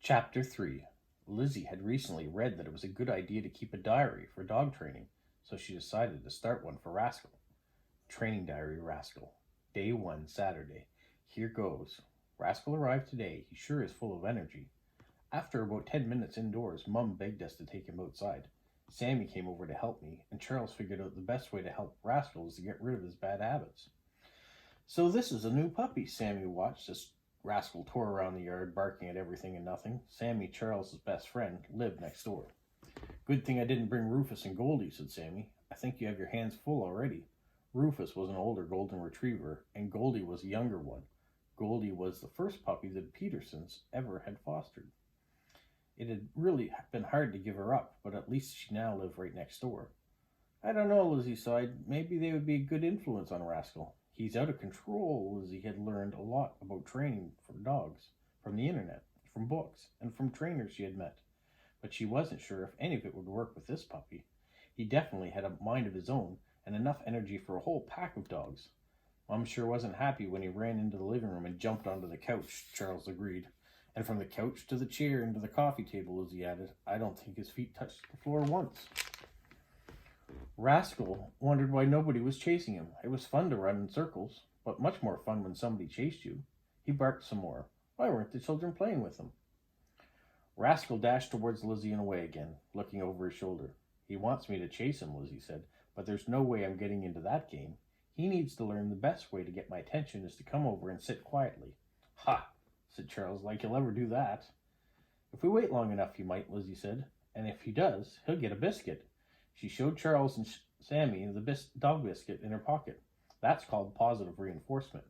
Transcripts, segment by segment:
Chapter 3. Lizzie had recently read that it was a good idea to keep a diary for dog training, so she decided to start one for Rascal. Training Diary, Rascal. Day 1, Saturday. Here goes. Rascal arrived today. He sure is full of energy. After about 10 minutes indoors, Mum begged us to take him outside. Sammy came over to help me, and Charles figured out the best way to help Rascal is to get rid of his bad habits. So this is a new puppy, Sammy watched as Rascal tore around the yard, barking at everything and nothing. Sammy, Charles's best friend, lived next door. Good thing I didn't bring Rufus and Goldie, said Sammy. I think you have your hands full already. Rufus was an older golden retriever, and Goldie was a younger one. Goldie was the first puppy that Petersons ever had fostered. It had really been hard to give her up, but at least she now lived right next door. I don't know, Lizzie sighed. Maybe they would be a good influence on Rascal. He's out of control. Lizzie had learned a lot about training for dogs from the internet, from books, and from trainers she had met. But she wasn't sure if any of it would work with this puppy. He definitely had a mind of his own and enough energy for a whole pack of dogs. Mom sure wasn't happy when he ran into the living room and jumped onto the couch, Charles agreed. And from the couch to the chair and to the coffee table, Lizzie added, I don't think his feet touched the floor once. Rascal wondered why nobody was chasing him. It was fun to run in circles, but much more fun when somebody chased you. He barked some more. Why weren't the children playing with him? Rascal dashed towards Lizzie and away again, looking over his shoulder. He wants me to chase him, Lizzie said, but there's no way I'm getting into that game. He needs to learn the best way to get my attention is to come over and sit quietly. Ha, said Charles, like he'll ever do that. If we wait long enough, he might, Lizzie said, and if he does, he'll get a biscuit. She showed Charles and Sammy the dog biscuit in her pocket. That's called positive reinforcement.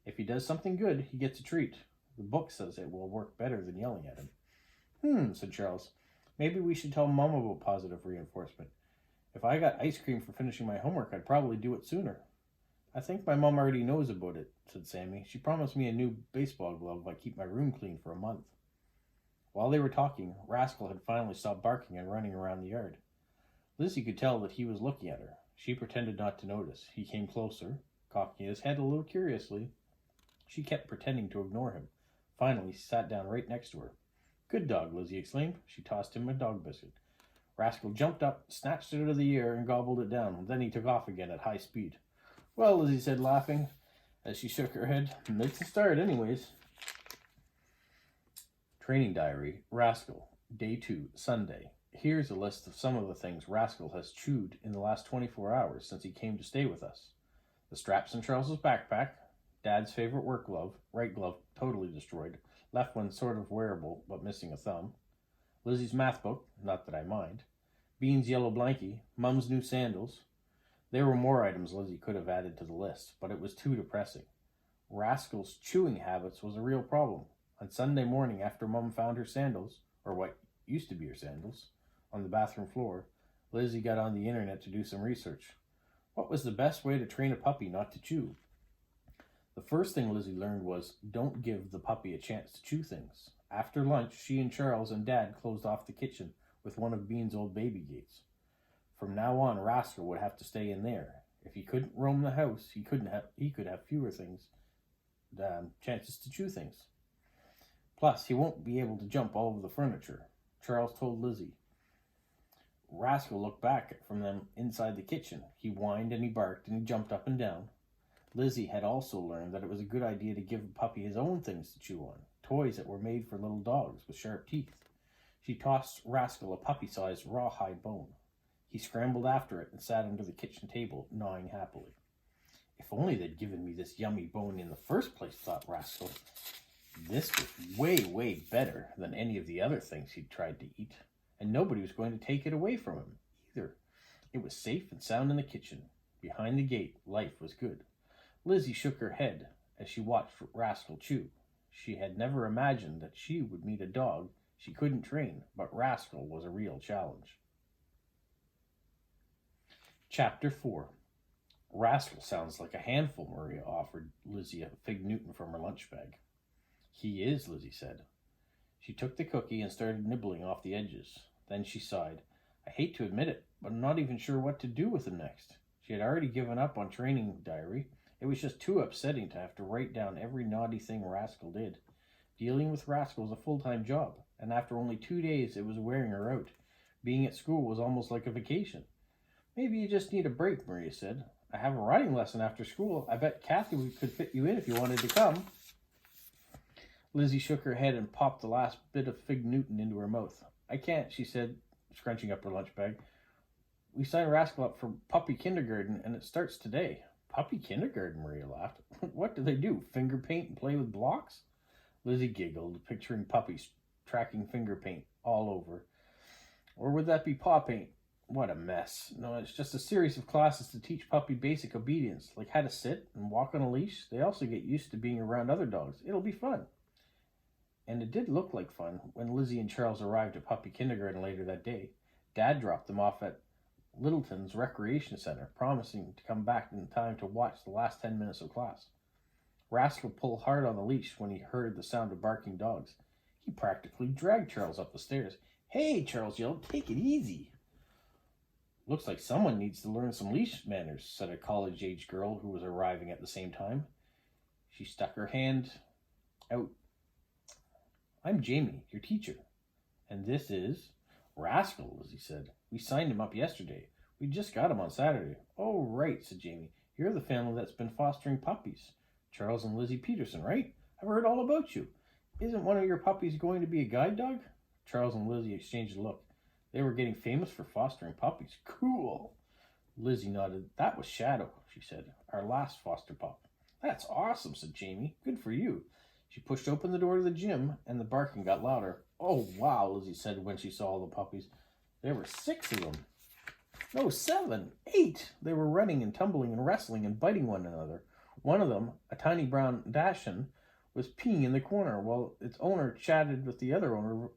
If he does something good, he gets a treat. The book says it will work better than yelling at him. Said Charles. Maybe we should tell Mom about positive reinforcement. If I got ice cream for finishing my homework, I'd probably do it sooner. I think my mom already knows about it, said Sammy. She promised me a new baseball glove if I keep my room clean for a month. While they were talking, Rascal had finally stopped barking and running around the yard. Lizzie could tell that he was looking at her. She pretended not to notice. He came closer, cocking his head a little curiously. She kept pretending to ignore him. Finally, he sat down right next to her. Good dog, Lizzie exclaimed. She tossed him a dog biscuit. Rascal jumped up, snatched it out of the air, and gobbled it down. Then he took off again at high speed. Well, Lizzie said, laughing, as she shook her head, makes a start anyways. Training Diary, Rascal, Day 2, Sunday. Here's a list of some of the things Rascal has chewed in the last 24 hours since he came to stay with us. The straps in Charles's backpack, Dad's favorite work glove, right glove totally destroyed, left one sort of wearable but missing a thumb, Lizzie's math book, not that I mind, Bean's yellow blankie, Mum's new sandals. There were more items Lizzie could have added to the list, but it was too depressing. Rascal's chewing habits was a real problem. On Sunday morning after Mum found her sandals, or what used to be her sandals, on the bathroom floor, Lizzie got on the internet to do some research. What was the best way to train a puppy not to chew? The first thing Lizzie learned was, don't give the puppy a chance to chew things. After lunch, she and Charles and Dad closed off the kitchen with one of Bean's old baby gates. From now on, Rascal would have to stay in there. If he couldn't roam the house, he could have fewer chances to chew things. Plus, he won't be able to jump all over the furniture. Charles told Lizzie. Rascal looked back from them inside the kitchen. He whined and he barked and he jumped up and down. Lizzie had also learned that it was a good idea to give the puppy his own things to chew on, toys that were made for little dogs with sharp teeth. She tossed Rascal a puppy-sized rawhide bone. He scrambled after it and sat under the kitchen table, gnawing happily. If only they'd given me this yummy bone in the first place, thought Rascal. This was way, way better than any of the other things he'd tried to eat, and nobody was going to take it away from him, either. It was safe and sound in the kitchen. Behind the gate, life was good. Lizzie shook her head as she watched Rascal chew. She had never imagined that she would meet a dog she couldn't train, but Rascal was a real challenge. Chapter 4. Rascal sounds like a handful, Maria offered Lizzie a fig Newton from her lunch bag. He is, Lizzie said. She took the cookie and started nibbling off the edges. Then she sighed. I hate to admit it, but I'm not even sure what to do with him next. She had already given up on training diary. It was just too upsetting to have to write down every naughty thing Rascal did. Dealing with Rascal is a full-time job. and after only 2 days it was wearing her out. Being at school was almost like a vacation. Maybe you just need a break, Maria said. I have a riding lesson after school. I bet Kathy could fit you in if you wanted to come. Lizzie shook her head and popped the last bit of fig Newton into her mouth. I can't, she said, scrunching up her lunch bag. We signed Rascal up for puppy kindergarten, and it starts today. Puppy kindergarten, Maria laughed. What do they do, finger paint and play with blocks? Lizzie giggled, picturing puppies tracking finger paint all over. Or would that be paw paint? What a mess. No, it's just a series of classes to teach puppy basic obedience, like how to sit and walk on a leash. They also get used to being around other dogs. It'll be fun. And it did look like fun when Lizzie and Charles arrived at puppy kindergarten later that day. Dad dropped them off at Littleton's recreation center, promising to come back in time to watch the last 10 minutes of class. Rascal pulled hard on the leash when he heard the sound of barking dogs. He practically dragged Charles up the stairs. Hey, Charles yelled, take it easy. Looks like someone needs to learn some leash manners, said a college-age girl who was arriving at the same time. She stuck her hand out. I'm Jamie, your teacher. And this is Rascal, Lizzie said. We signed him up yesterday. We just got him on Saturday. Oh, right, said Jamie. You're the family that's been fostering puppies. Charles and Lizzie Peterson, right? I've heard all about you. Isn't one of your puppies going to be a guide dog? Charles and Lizzie exchanged a look. They were getting famous for fostering puppies. Cool. Lizzie nodded. That was Shadow, she said, our last foster pup. That's awesome, said Jamie. Good for you. She pushed open the door to the gym, and the barking got louder. Oh, wow, Lizzie said when she saw all the puppies. There were 6 of them. No, 7, 8. They were running and tumbling and wrestling and biting one another. One of them, a tiny brown Dachshund, was peeing in the corner while its owner chatted with the other owner,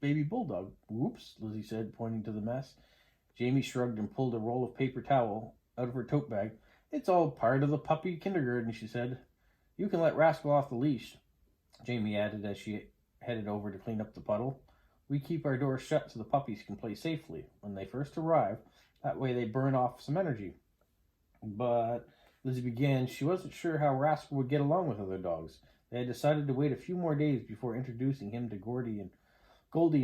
Baby Bulldog. Whoops, Lizzie said, pointing to the mess. Jamie shrugged and pulled a roll of paper towel out of her tote bag. It's all part of the puppy kindergarten, she said. You can let Rascal off the leash, Jamie added as she headed over to clean up the puddle. We keep our doors shut so the puppies can play safely when they first arrive. That way they burn off some energy. But, Lizzie began, she wasn't sure how Rascal would get along with other dogs. They had decided to wait a few more days before introducing him to Goldie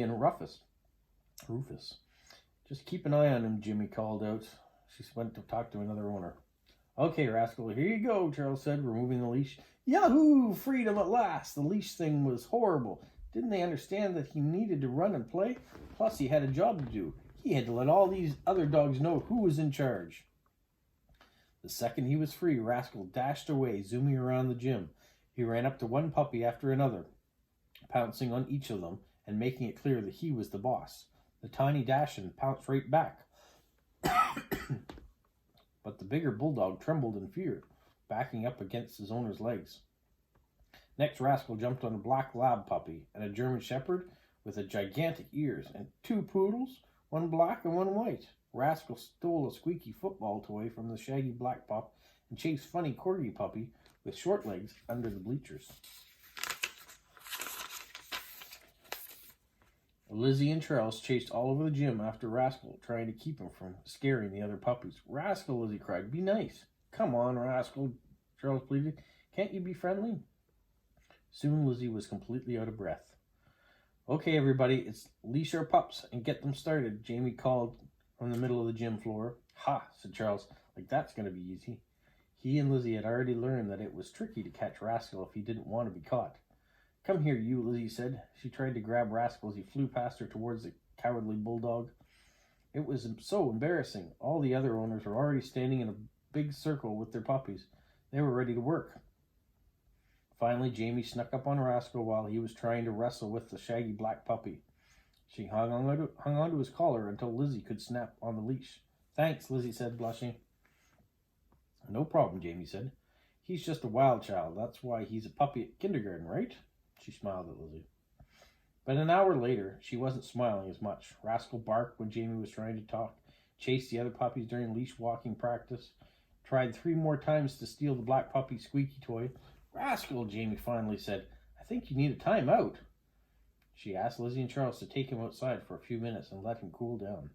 and Rufus. Just keep an eye on him, Jimmy called out. She went to talk to another owner. Okay, Rascal, here you go, Charles said, removing the leash. Yahoo! Freedom at last! The leash thing was horrible. Didn't they understand that he needed to run and play? Plus, he had a job to do. He had to let all these other dogs know who was in charge. The second he was free, Rascal dashed away, zooming around the gym. He ran up to one puppy after another, pouncing on each of them and making it clear that he was the boss. The tiny Dachshund pounced right back. But the bigger bulldog trembled in fear, backing up against his owner's legs. Next, Rascal jumped on a black lab puppy and a German shepherd with gigantic ears, and 2 poodles, one black and one white. Rascal stole a squeaky football toy from the shaggy black pup and chased funny corgi puppy with short legs under the bleachers. Lizzie and Charles chased all over the gym after Rascal, trying to keep him from scaring the other puppies. Rascal, Lizzie cried, be nice. Come on, Rascal, Charles pleaded. Can't you be friendly? Soon Lizzie was completely out of breath. Okay, everybody, it's leash our pups and get them started, Jamie called from the middle of the gym floor. Ha, said Charles, like that's going to be easy. He and Lizzie had already learned that it was tricky to catch Rascal if he didn't want to be caught. Come here, you, Lizzie said. She tried to grab Rascal as he flew past her towards the cowardly bulldog. It was so embarrassing. All the other owners were already standing in a big circle with their puppies. They were ready to work. Finally, Jamie snuck up on Rascal while he was trying to wrestle with the shaggy black puppy. She hung onto his collar until Lizzie could snap on the leash. Thanks, Lizzie said, blushing. No problem, Jamie said. He's just a wild child. That's why he's a puppy at kindergarten, right? She smiled at Lizzie. But an hour later, she wasn't smiling as much. Rascal barked when Jamie was trying to talk, chased the other puppies during leash walking practice, tried 3 more times to steal the black puppy's squeaky toy. Rascal, Jamie finally said, I think you need a timeout. She asked Lizzie and Charles to take him outside for a few minutes and let him cool down.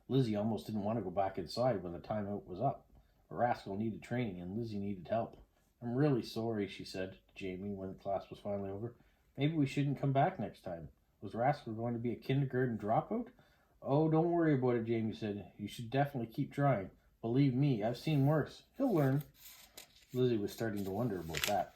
Lizzie almost didn't want to go back inside when the timeout was up. But Rascal needed training and Lizzie needed help. I'm really sorry, she said to Jamie when class was finally over. Maybe we shouldn't come back next time. Was Rascal going to be a kindergarten dropout? Oh, don't worry about it, Jamie said. You should definitely keep trying. Believe me, I've seen worse. He'll learn. Lizzie was starting to wonder about that.